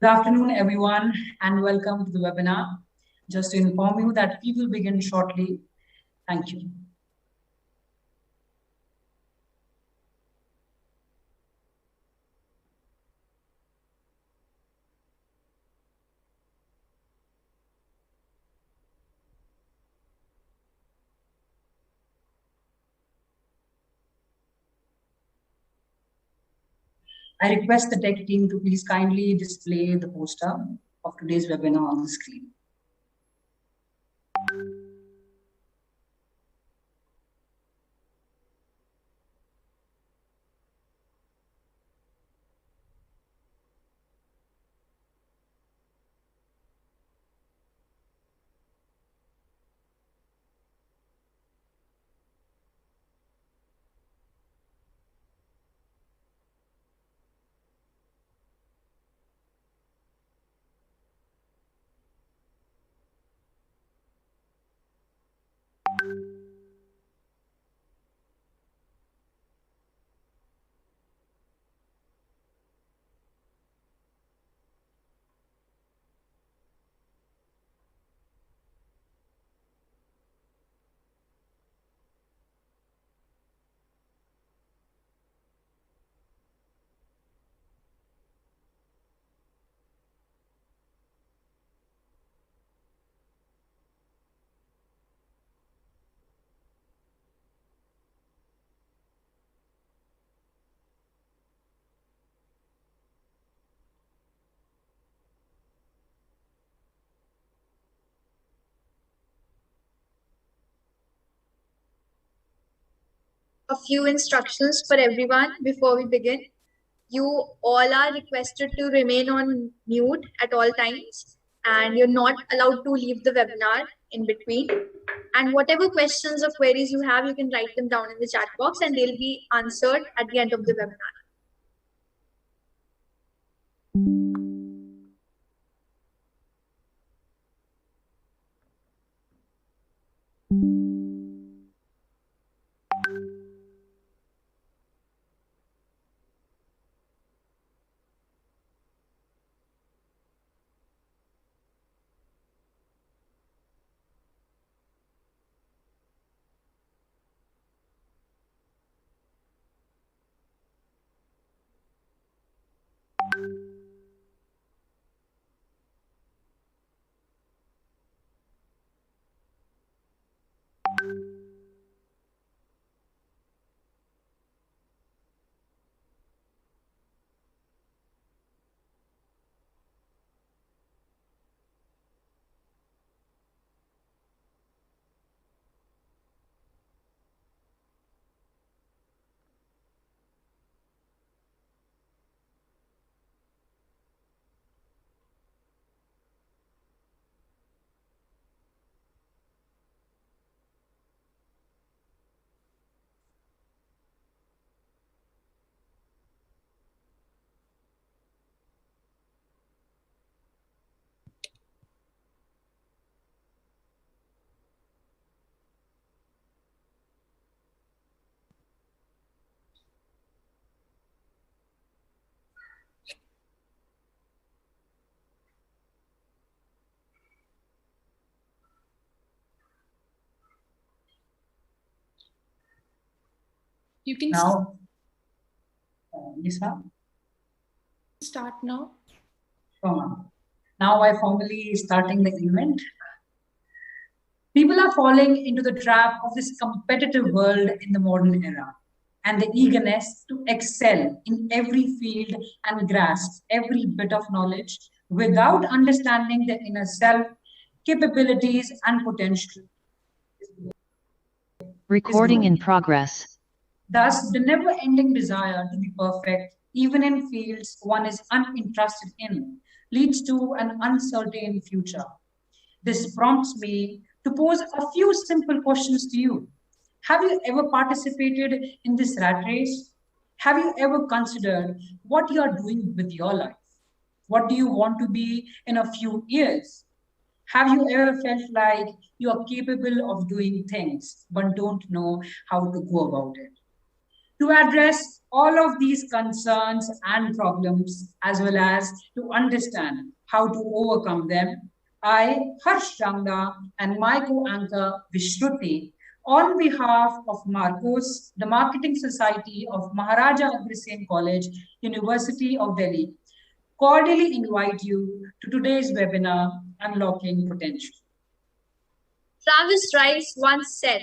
Good afternoon, everyone, and welcome to the webinar. Just to inform you that we will begin shortly. Thank you. I request the tech team to please kindly display the poster of today's webinar on the screen. A few instructions for everyone before we begin. You all are requested to remain on mute at all times, and you're not allowed to leave the webinar in between. And whatever questions or queries you have, you can write them down in the chat box and they'll be answered at the end of the webinar. You can now. Yes, ma'am. Start now. Sure, ma'am. Now I formally starting the event. People are falling into the trap of this competitive world in the modern era, and the eagerness to excel in every field and grasp every bit of knowledge without understanding their inner self, capabilities, and potential. Recording in progress. Thus, the never ending desire to be perfect, even in fields one is uninterested in, leads to an uncertain future. This prompts me to pose a few simple questions to you. Have you ever participated in this rat race? Have you ever considered what you are doing with your life? What do you want to be in a few years? Have you ever felt like you are capable of doing things but don't know how to go about it? To address all of these concerns and problems, as well as to understand how to overcome them, I, Harsh Ranga, and my co-anchor Vishruti, on behalf of Marcos, the Marketing Society of Maharaja Agrisen College, University of Delhi, cordially invite you to today's webinar, Unlocking Potential. Travis Rice once said,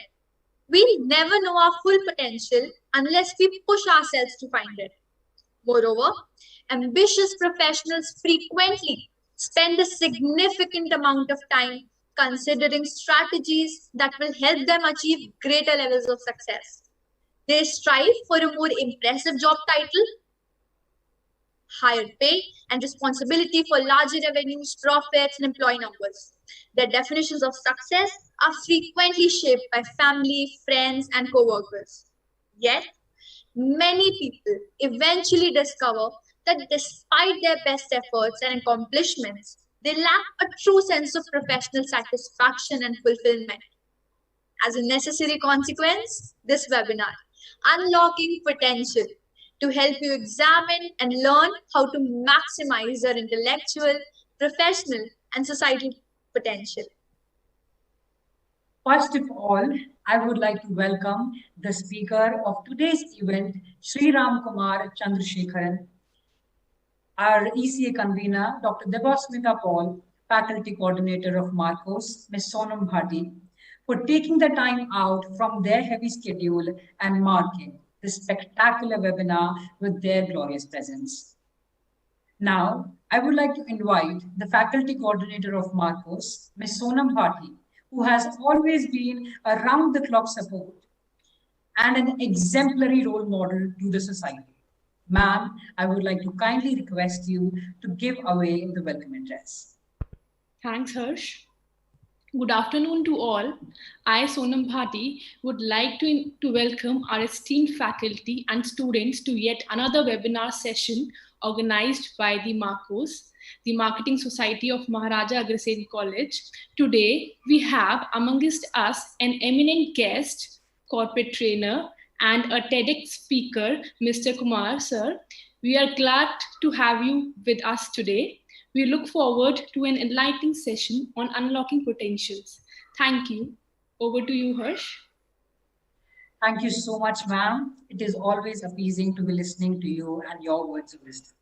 "We never know our full potential unless we push ourselves to find it." Moreover, ambitious professionals frequently spend a significant amount of time considering strategies that will help them achieve greater levels of success. They strive for a more impressive job title, higher pay, and responsibility for larger revenues, profits, and employee numbers. Their definitions of success are frequently shaped by family, friends, and co-workers. Yet, many people eventually discover that despite their best efforts and accomplishments, they lack a true sense of professional satisfaction and fulfillment. As a necessary consequence, this webinar, Unlocking Potential, to help you examine and learn how to maximize your intellectual, professional, and societal potential. First of all, I would like to welcome the speaker of today's event, Sri Ram Kumar Chandrasekharan, our ECA convener, Dr. Debasmita Paul, faculty coordinator of Marcos, Ms. Sonam Bhati, for taking the time out from their heavy schedule and marking this spectacular webinar with their glorious presence. Now, I would like to invite the faculty coordinator of Marcos, Ms. Sonam Bhati, who has always been a round-the-clock support and an exemplary role model to the society. Ma'am, I would like to kindly request you to give away the welcome address. Thanks, Harsh. Good afternoon to all. I, Sonam Bhati, would like to welcome our esteemed faculty and students to yet another webinar session organized by the Marcos, the Marketing Society of Maharaja Agrisen College. Today, we have amongst us an eminent guest, corporate trainer, and a TEDx speaker, Mr. Kumar, sir. We are glad to have you with us today. We look forward to an enlightening session on unlocking potentials. Thank you. Over to you, Harsh. Thank you so much, ma'am. It is always appeasing to be listening to you and your words of wisdom.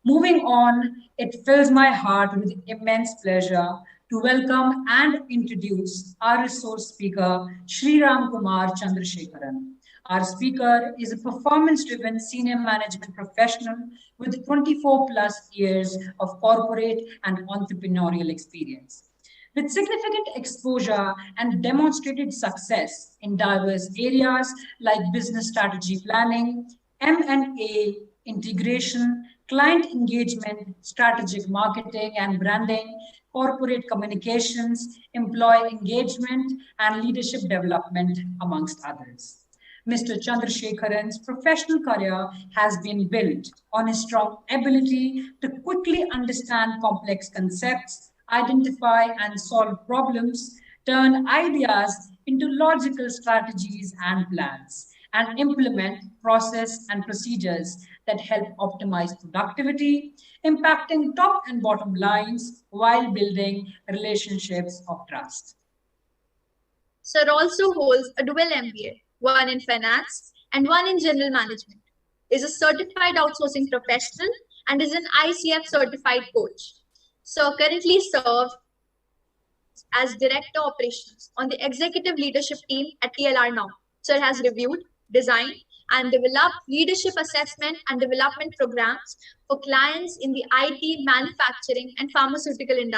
Moving on, it fills my heart with immense pleasure to welcome and introduce our resource speaker, Sri Ram Kumar Chandrasekharan. Our speaker is a performance-driven senior management professional with 24 plus years of corporate and entrepreneurial experience. With significant exposure and demonstrated success in diverse areas like business strategy planning, M&A, integration, client engagement, strategic marketing and branding, corporate communications, employee engagement, and leadership development, amongst others. Mr. Chandrasekharan's professional career has been built on his strong ability to quickly understand complex concepts, identify and solve problems, turn ideas into logical strategies and plans, and implement process and procedures that help optimize productivity, impacting top and bottom lines while building relationships of trust. Sir also holds a dual MBA, one in finance and one in general management, is a certified outsourcing professional, and is an ICF certified coach. Sir currently serves as Director Operations on the Executive Leadership Team at TLR Now. Sir has reviewed, designed, and developed leadership assessment and development programs for clients in the IT, manufacturing, and pharmaceutical industry.